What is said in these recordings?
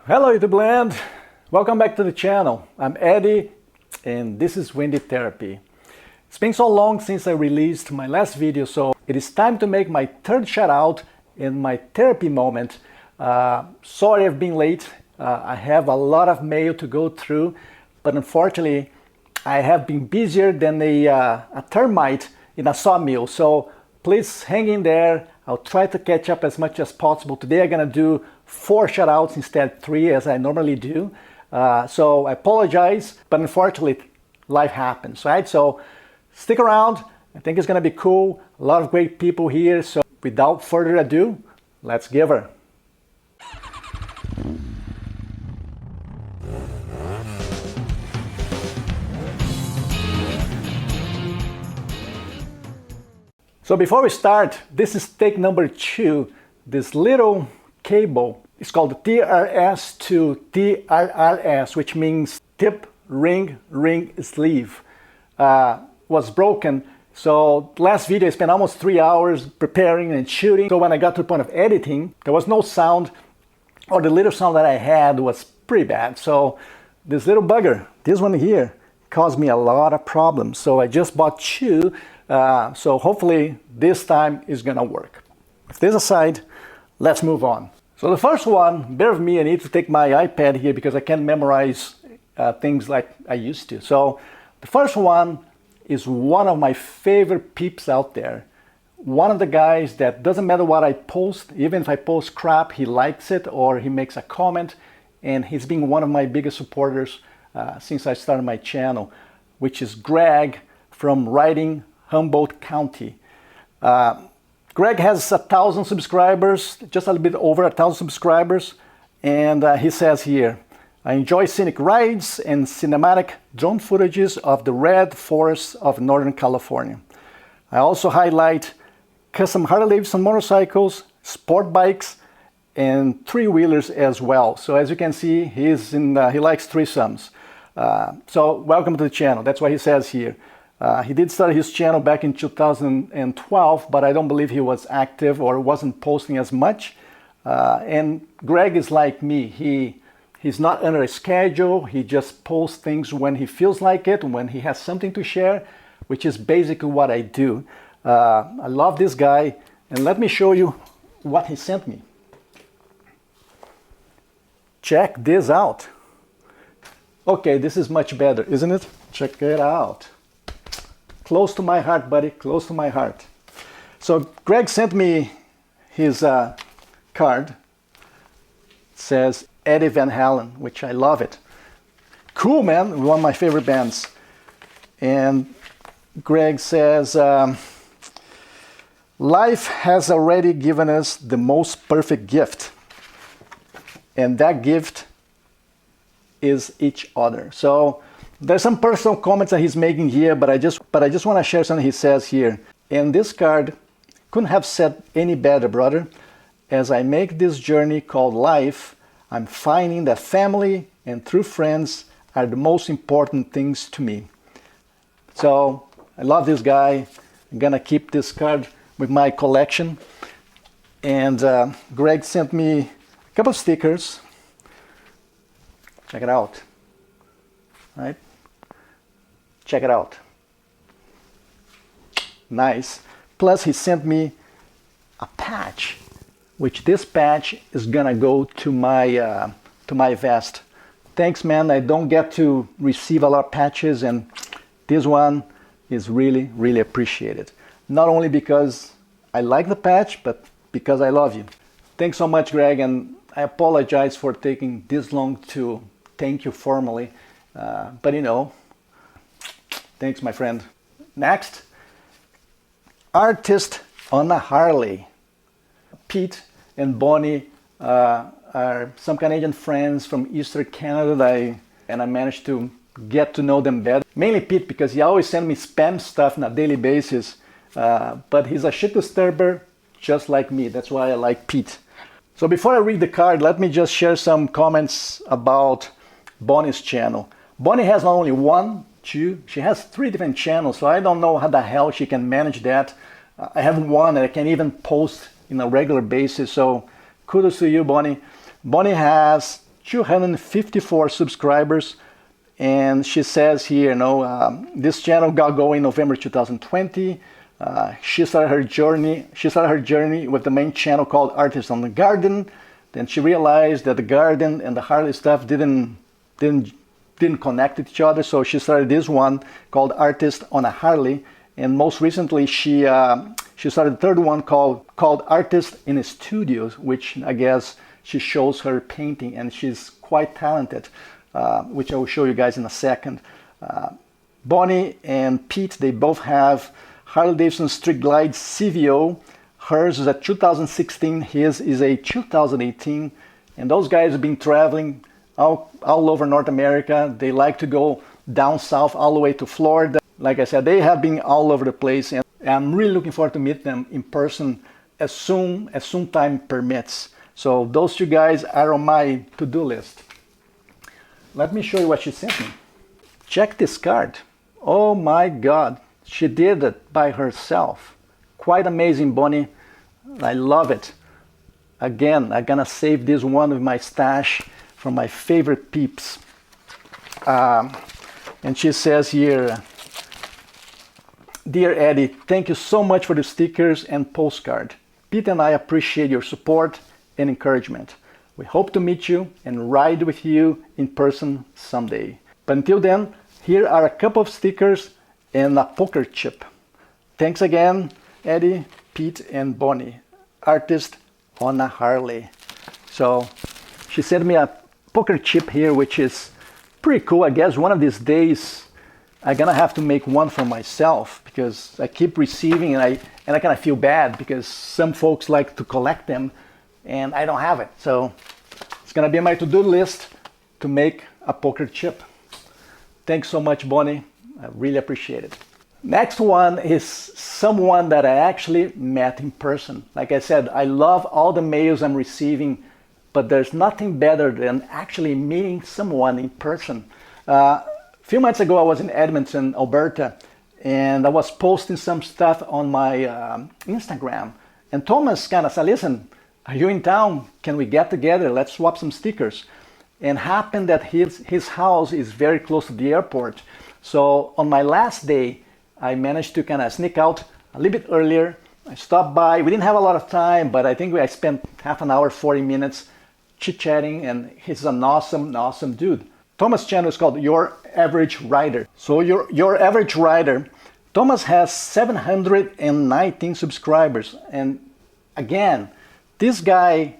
Hello YouTube land, welcome back to the channel. I'm Eddie and this is Windy Therapy. It's been so long since I released my last video, so it is time to make my third shout out in my therapy moment. Sorry I've been late. I have a lot of mail to go through, but unfortunately I have been busier than a termite in a sawmill, so please hang in there. I'll try to catch up as much as possible. Today I'm gonna do 4 shoutouts instead of 3 as I normally do. So I apologize, but unfortunately life happens, right? So stick around, I think it's gonna be cool. A lot of great people here, so without further ado, let's give her. So before we start, this is take number 2. This little cable is called the TRS to TRRS, which means tip, ring, sleeve. Was broken. So last video I spent almost 3 hours preparing and shooting. So when I got to the point of editing, there was no sound, or the little sound that I had was pretty bad. So this little bugger, this one here, caused me a lot of problems. So I just bought 2. So hopefully this time is gonna work. With this aside, let's move on. So the first one, bear with me, I need to take my iPad here because I can't memorize things like I used to. So the first one is one of my favorite peeps out there. One of the guys that doesn't matter what I post, even if I post crap, he likes it or he makes a comment, and he's been one of my biggest supporters since I started my channel, which is Greg from Writing Humboldt County. Greg has 1,000 subscribers, just a little bit over 1,000 subscribers, and he says here, I enjoy scenic rides and cinematic drone footages of the red forests of Northern California. I also highlight custom Harley-Davidson motorcycles, sport bikes, and 3-wheelers as well. So as you can see, he likes threesomes. So welcome to the channel, that's what he says here. He did start his channel back in 2012, but I don't believe he was active or wasn't posting as much. And Greg is like me. He's not under a schedule. He just posts things when he feels like it, when he has something to share, which is basically what I do. I love this guy, and let me show you what he sent me. Check this out. Okay, this is much better, isn't it? Check it out. Close to my heart, buddy, close to my heart. So Greg sent me his card. It says Eddie Van Halen, which I love it. Cool, man, one of my favorite bands. And Greg says, life has already given us the most perfect gift. And that gift is each other. So there's some personal comments that he's making here, but I just want to share something he says here. And this card couldn't have said any better, brother. As I make this journey called life, I'm finding that family and true friends are the most important things to me. So I love this guy. I'm gonna keep this card with my collection. And Greg sent me a couple of stickers. Check it out. Right? Check it out. Nice. Plus he sent me a patch, which this patch is gonna go to my vest. Thanks, man. I don't get to receive a lot of patches, and this one is really, really appreciated. Not only because I like the patch, but because I love you. Thanks so much, Greg, and I apologize for taking this long to thank you formally. But you know, thanks, my friend. Next, artist on a Harley. Pete and Bonnie are some Canadian friends from Eastern Canada, and I managed to get to know them better. Mainly Pete, because he always sends me spam stuff on a daily basis, but he's a shit disturber just like me. That's why I like Pete. So before I read the card, let me just share some comments about Bonnie's channel. Bonnie has not only 1, 2, she has 3 different channels, so I don't know how the hell she can manage that. I have one that I can even post in a regular basis, so kudos to you, Bonnie. Bonnie has 254 subscribers. And she says here, this channel got going in November 2020. She started her journey with the main channel called Artists on the Garden. Then she realized that the garden and the Harley stuff didn't connect with each other, so she started this one called Artist on a Harley. And most recently, she started the third one called Artist in a Studio, which I guess she shows her painting, and she's quite talented, which I will show you guys in a second. Bonnie and Pete, they both have Harley Davidson Street Glide CVO. Hers is a 2016, his is a 2018. And those guys have been traveling all over North America. They like to go down south all the way to Florida. Like I said, they have been all over the place, and I'm really looking forward to meet them in person as soon time permits. So those two guys are on my to-do list. Let me show you what she sent me. Check this card. Oh my God, she did it by herself. Quite amazing, Bonnie. I love it. Again, I'm gonna save this one with my stash from my favorite peeps. And she says here, Dear Eddie, thank you so much for the stickers and postcard. Pete and I appreciate your support and encouragement. We hope to meet you and ride with you in person someday. But until then, here are a couple of stickers and a poker chip. Thanks again, Eddie, Pete, and Bonnie, Artist on a Harley. So she sent me a poker chip here, which is pretty cool. I guess one of these days I'm gonna have to make one for myself, because I keep receiving and I kind of feel bad because some folks like to collect them and I don't have it. So it's gonna be on my to-do list to make a poker chip. Thanks so much, Bonnie. I really appreciate it. Next one is someone that I actually met in person. Like I said, I love all the mails I'm receiving, but there's nothing better than actually meeting someone in person. A few months ago, I was in Edmonton, Alberta, and I was posting some stuff on my Instagram. And Thomas kind of said, listen, are you in town? Can we get together? Let's swap some stickers. And happened that his house is very close to the airport. So on my last day, I managed to kind of sneak out a little bit earlier. I stopped by. We didn't have a lot of time, but I think I spent half an hour, 40 minutes chit-chatting, and he's an awesome dude. Thomas' channel is called UrAvgRider. So UrAvgRider, Thomas has 719 subscribers. And again, this guy,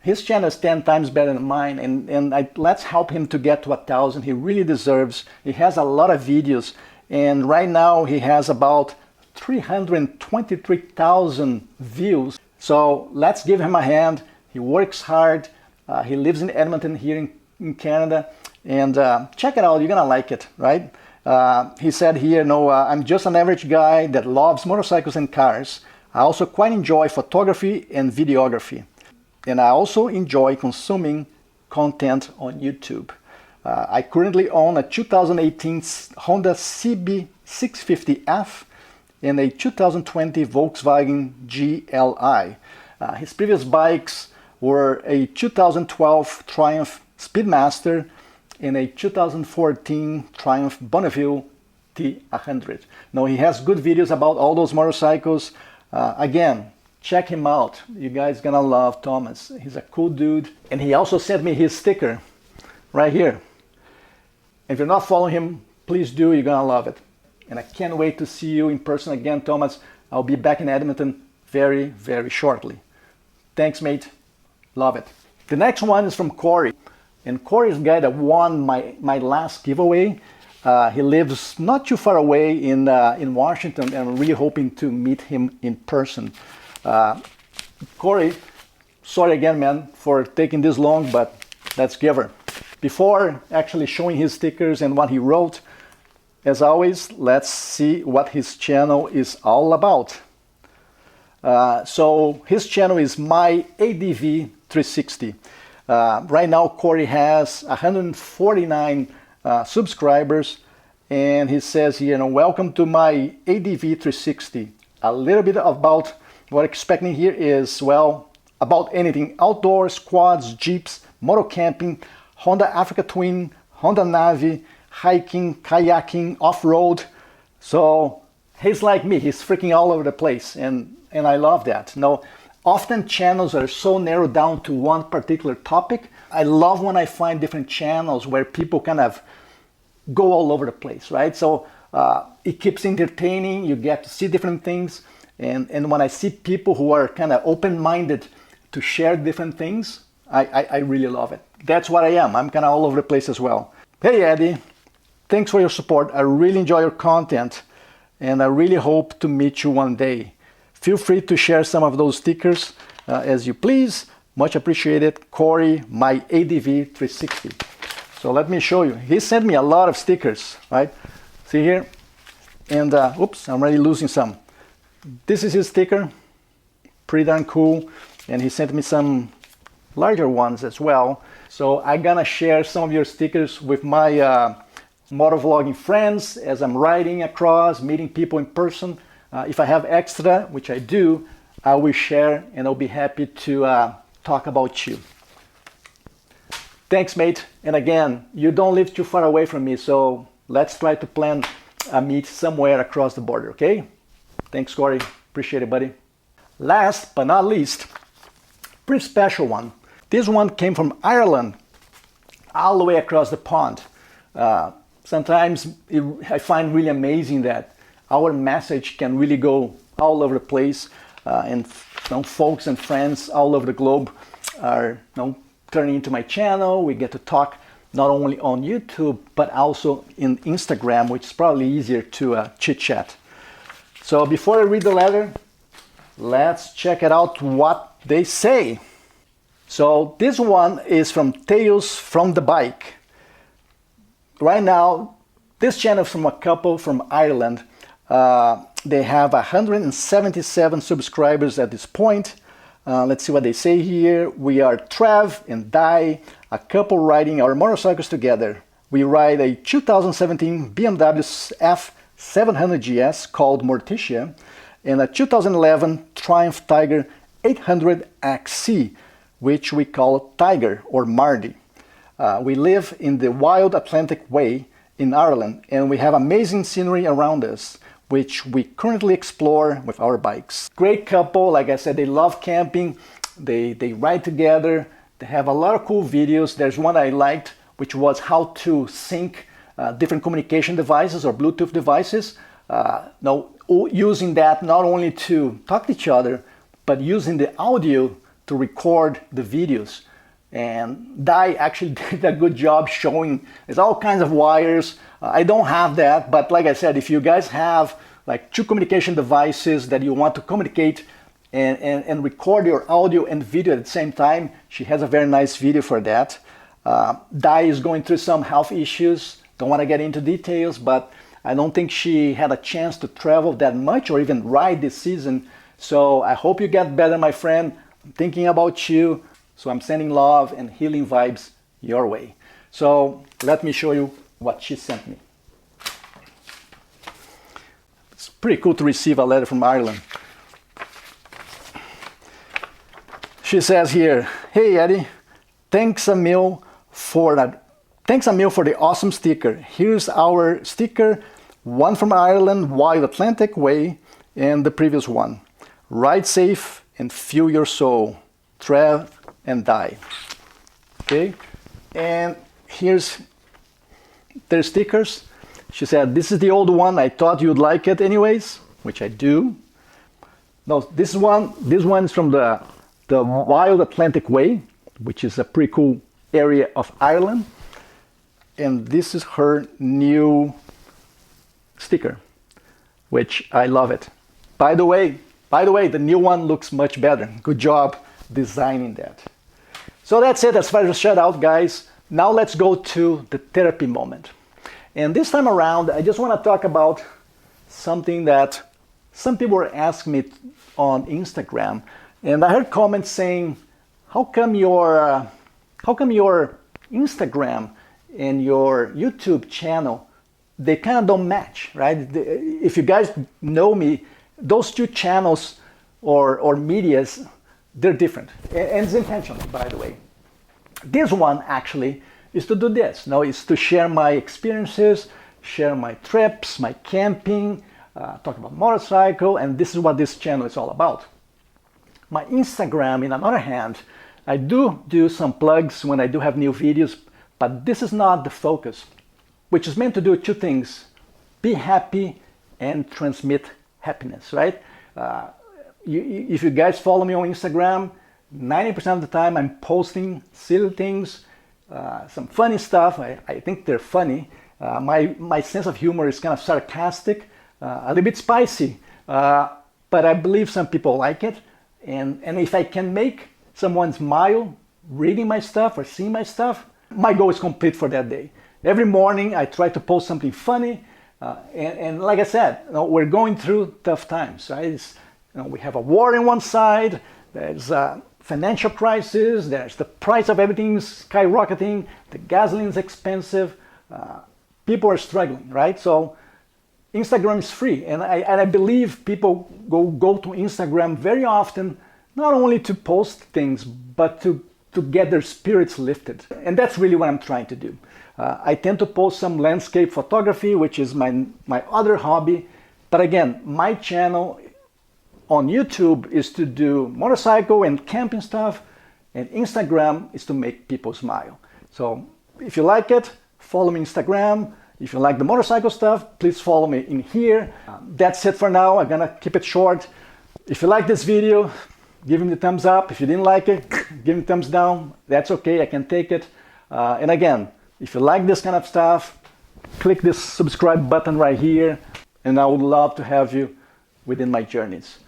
his channel is 10 times better than mine, and let's help him to get to 1,000. He really deserves. He has a lot of videos, and right now he has about 323,000 views. So let's give him a hand. He works hard. He lives in Edmonton here in Canada, and check it out. You're gonna like it, right? He said here, I'm just an average guy that loves motorcycles and cars. I also quite enjoy photography and videography. And I also enjoy consuming content on YouTube. I currently own a 2018 Honda CB650F and a 2020 Volkswagen GLI. His previous bikes were a 2012 Triumph Speedmaster and a 2014 Triumph Bonneville T100. Now, he has good videos about all those motorcycles. Again, check him out. You guys gonna love Thomas. He's a cool dude. And he also sent me his sticker right here. If you're not following him, please do. You're gonna love it. And I can't wait to see you in person again, Thomas. I'll be back in Edmonton very, very shortly. Thanks, mate. Love it. The next one is from Corey. And Corey is the guy that won my last giveaway. He lives not too far away in Washington, and I'm really hoping to meet him in person. Corey, sorry again, man, for taking this long, but let's give her. Before actually showing his stickers and what he wrote, as always, let's see what his channel is all about. So his channel is MyADV 360. Right now, Corey has 149 subscribers, and he says here, welcome to my ADV 360. A little bit about what I'm expecting here is, well, about anything: outdoors, quads, jeeps, moto camping, Honda Africa Twin, Honda Navi, hiking, kayaking, off-road. So he's like me, he's freaking all over the place, and I love that. Now, often channels are so narrowed down to one particular topic. I love when I find different channels where people kind of go all over the place, right? So it keeps entertaining, you get to see different things, and when I see people who are kind of open-minded to share different things, I really love it. That's what I am. I'm kind of all over the place as well. Hey Eddie, thanks for your support. I really enjoy your content, and I really hope to meet you one day. Feel free to share some of those stickers as you please. Much appreciated. Corey, MyADV 360. So let me show you. He sent me a lot of stickers, right? See here? And oops, I'm already losing some. This is his sticker. Pretty darn cool. And he sent me some larger ones as well. So I'm gonna share some of your stickers with my motovlogging friends as I'm riding across, meeting people in person. If I have extra, which I do, I will share, and I'll be happy to talk about you. Thanks, mate. And again, you don't live too far away from me, so let's try to plan a meet somewhere across the border, okay? Thanks, Corey. Appreciate it, buddy. Last but not least, pretty special one. This one came from Ireland, all the way across the pond. Sometimes I find really amazing that our message can really go all over the place, and folks and friends all over the globe are turning into my channel. We get to talk not only on YouTube, but also in Instagram, which is probably easier to chit chat. So before I read the letter, let's check it out what they say. So this one is from Tales from the Bike. Right now, this channel is from a couple from Ireland. They have 177 subscribers at this point. Let's see what they say here. We are Trav and Dai, a couple riding our motorcycles together. We ride a 2017 BMW F700 GS called Morticia and a 2011 Triumph Tiger 800 XC, which we call Tiger or Mardi. We live in the Wild Atlantic Way in Ireland, and we have amazing scenery around us, which we currently explore with our bikes. Great couple, like I said, they love camping, they ride together, they have a lot of cool videos. There's one I liked, which was how to sync different communication devices or Bluetooth devices. Using that not only to talk to each other, but using the audio to record the videos. And Dai actually did a good job showing there's all kinds of wires. I don't have that, but like I said, if you guys have like two communication devices that you want to communicate and record your audio and video at the same time, she has a very nice video for that. Dai is going through some health issues. Don't want to get into details, but I don't think she had a chance to travel that much or even ride this season. So I hope you get better, my friend. I'm thinking about you. So I'm sending love and healing vibes your way. So let me show you what she sent me. It's pretty cool to receive a letter from Ireland. She says here, "Hey Eddie, thanks a mil for the awesome sticker. Here's our sticker, one from Ireland, Wild Atlantic Way, and the previous one. Ride safe and fuel your soul. Trav and Dai." Okay, and here's their stickers. She said, "This is the old one. I thought you'd like it anyways," which I do. No, this one is from the Wild Atlantic Way, which is a pretty cool area of Ireland. And this is her new sticker, which I love it. By the way, the new one looks much better. Good job designing that. So that's it as far as the shout out, guys. Now let's go to the therapy moment. And this time around, I just want to talk about something that some people were asking me on Instagram. And I heard comments saying, how come your Instagram and your YouTube channel, they kind of don't match, right? If you guys know me, those two channels or medias, they're different. And it's intentional, by the way. This one actually is to do this. No, it's to share my experiences, share my trips, my camping, talk about motorcycle, and this is what this channel is all about. My Instagram, in another hand, I do some plugs when I do have new videos, but this is not the focus, which is meant to do two things: be happy and transmit happiness, right? If you guys follow me on Instagram, 90% of the time I'm posting silly things, some funny stuff. I think they're funny. My sense of humor is kind of sarcastic, a little bit spicy, but I believe some people like it. And if I can make someone smile reading my stuff or seeing my stuff, my goal is complete for that day. Every morning I try to post something funny, and like I said, we're going through tough times, right? We have a war on one side, there's a financial crisis, there's the price of everything skyrocketing, the gasoline is expensive, people are struggling, right? So Instagram is free, and I believe people go to Instagram very often, not only to post things, but to get their spirits lifted. And that's really what I'm trying to do. I tend to post some landscape photography, which is my other hobby. But again, my channel on YouTube is to do motorcycle and camping stuff, and Instagram is to make people smile. So if you like it, follow me on Instagram. If you like the motorcycle stuff, please follow me in here. That's it for now. I'm gonna keep it short. If you like this video, give me the thumbs up. If you didn't like it, give me thumbs down. That's okay, I can take it. And again, if you like this kind of stuff, click this subscribe button right here, and I would love to have you within my journeys.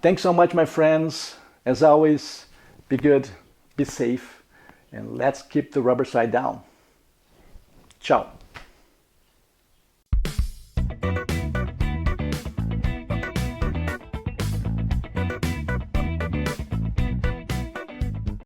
Thanks so much, my friends. As always, be good, be safe, and let's keep the rubber side down. Ciao.